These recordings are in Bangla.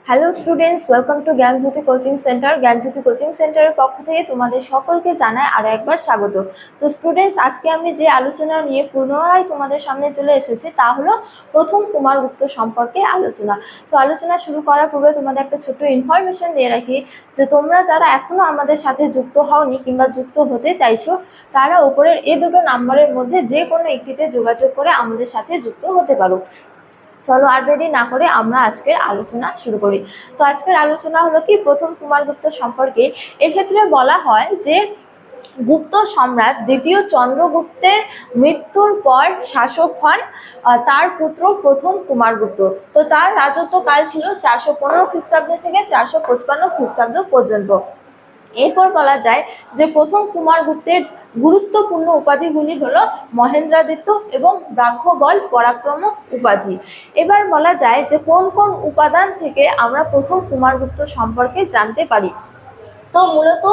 Hello students, welcome to Gyanjyoti coaching centre. Gyanjyoti coaching সেন্টারের পক্ষ থেকে তোমাদের সকলকে জানাই আরো একবার স্বাগত। তো স্টুডেন্টস, আজকে আমি যে আলোচনা নিয়ে পুনরায় তোমাদের সামনে চলে এসেছি তা হলো প্রথম কুমারগুপ্ত সম্পর্কে আলোচনা। তো আলোচনা শুরু করার পূর্বে তোমাদের একটা ছোট্ট ইনফরমেশন দিয়ে রাখি যে তোমরা যারা এখনো আমাদের সাথে যুক্ত হওনি কিংবা যুক্ত হতে চাইছো তারা উপরের এই দুটো নাম্বারের মধ্যে যে কোনো একটিতে যোগাযোগ করে আমাদের সাথে যুক্ত হতে পারো। চলো আর দেরি না করে আমরা আজকের আলোচনা শুরু করি। তো আজকের আলোচনা হলো কি প্রথম কুমারগুপ্ত সম্পর্কে। এক্ষেত্রে বলা হয় যে গুপ্ত সম্রাট দ্বিতীয় চন্দ্রগুপ্তের মৃত্যুর পর শাসক হন তার পুত্র প্রথম কুমারগুপ্ত। তো তার রাজত্বকাল ছিল 415 খ্রিস্টাব্দ থেকে 455 খ্রিস্টাব্দ পর্যন্ত। এরপর বলা যায় যে প্রথম কুমারগুপ্তের গুরুত্বপূর্ণ উপাধিগুলি হলো মহেন্দ্রাদিত্য এবং ব্রাহ্মবল পরাক্রম উপাধি। এবার বলা যায় যে কোন কোন উপাদান থেকে আমরা প্রথম কুমারগুপ্ত সম্পর্কে জানতে পারি। তো মূলত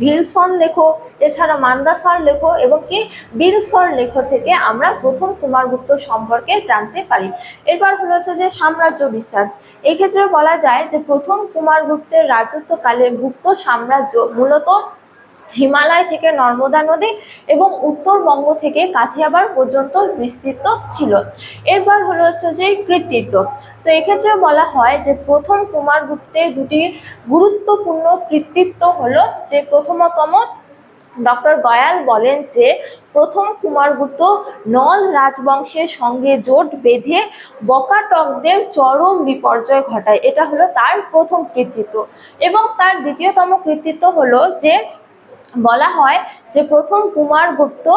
ভিলসন লেখো, এছাড়া মান্দাসার লেখো এবং কি বিলসর লেখো থেকে আমরা প্রথম কুমারগুপ্ত সম্পর্কে জানতে পারি। এরপর হলো যে সাম্রাজ্য বিস্তার। এক্ষেত্রে বলা যায় যে প্রথম কুমারগুপ্তের রাজত্বকালে গুপ্ত সাম্রাজ্য মূলত হিমালয় থেকে নর্মদা নদী এবং উত্তরবঙ্গ থেকে কাথিয়াবাড় পর্যন্ত বিস্তৃত ছিল। এরপর হলো যে কৃতিত্ব। তো এক্ষেত্রে বলা হয় যে প্রথম কুমারগুপ্তের দুটি গুরুত্বপূর্ণ কৃতিত্ব হলো যে প্রথমতম ডক্টর গয়াল বলেন যে প্রথম কুমারগুপ্ত নল রাজবংশের সঙ্গে জোট বেঁধে বকাটকদের চরম বিপর্যয় ঘটায়। এটা হলো তার প্রথম কৃতিত্ব। এবং তার দ্বিতীয়তম কৃতিত্ব হলো যে বলা হয় যে প্রথম কুমারগুপ্ত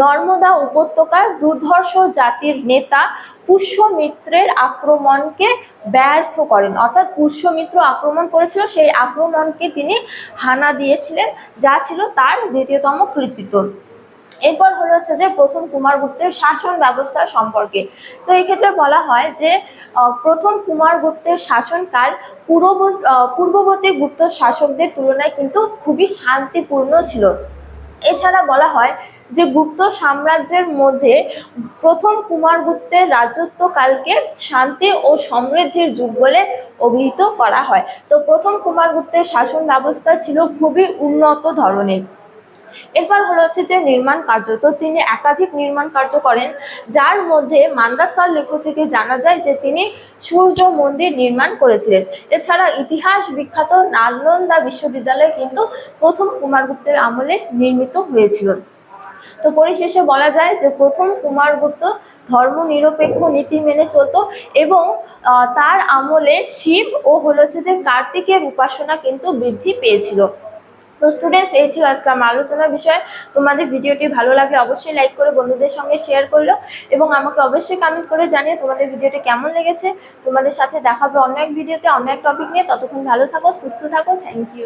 নর্মদা উপত্যকার দুর্ধর্ষ জাতির নেতা পুষ্যমিত্রের আক্রমণকে ব্যর্থ করেন। অর্থাৎ পুষ্যমিত্র আক্রমণ করেছিল, সেই আক্রমণকে তিনি হানা দিয়েছিলেন, যা ছিল তার দ্বিতীয়তম কৃতিত্ব। এরপর হলো যে প্রথম কুমারগুপ্তের শাসন ব্যবস্থা সম্পর্কে। তো এক্ষেত্রে বলা হয় যে প্রথম কুমারগুপ্তের শাসনকাল পূর্ববর্তী গুপ্ত শাসকদের তুলনায় কিন্তু খুবই শান্তিপূর্ণ ছিল। এছাড়া বলা হয় যে গুপ্ত সাম্রাজ্যের মধ্যে প্রথম কুমারগুপ্তের রাজত্বকালকে শান্তি ও সমৃদ্ধির যুগ বলে অভিহিত করা হয়। তো প্রথম কুমারগুপ্তের শাসন ব্যবস্থা ছিল খুবই উন্নত ধরনের। এরপর হলো যে নির্মাণ কার্য। তো তিনি একাধিক নির্মাণ কার্য করেন, যার মধ্যে মান্দাসার লেখ থেকে জানা যায় যে তিনি সূর্য মন্দির নির্মাণ করেছিলেন। এছাড়া ইতিহাস বিখ্যাত নালন্দা বিশ্ববিদ্যালয় কিন্তু প্রথম কুমারগুপ্তের আমলে নির্মিত হয়েছিল। তো পরিশেষে বলা যায় যে প্রথম কুমারগুপ্ত ধর্ম নিরপেক্ষ নীতি মেনে চলত এবং তার আমলে শিব ও হলো যে কার্তিকের উপাসনা কিন্তু বৃদ্ধি পেয়েছিল। তো স্টুডেন্টস, এই ছিল আজকে আমার আলোচনার বিষয়। তোমাদের ভিডিওটি ভালো লাগলে অবশ্যই লাইক করে বন্ধুদের সঙ্গে শেয়ার করলো এবং আমাকে অবশ্যই কমেন্ট করে জানিয়ে তোমাদের ভিডিওটি কেমন লেগেছে। তোমাদের সাথে দেখা হবে অন্য এক ভিডিওতে অন্য এক টপিক নিয়ে। ততক্ষণ ভালো থাকো, সুস্থ থাকো। Thank you.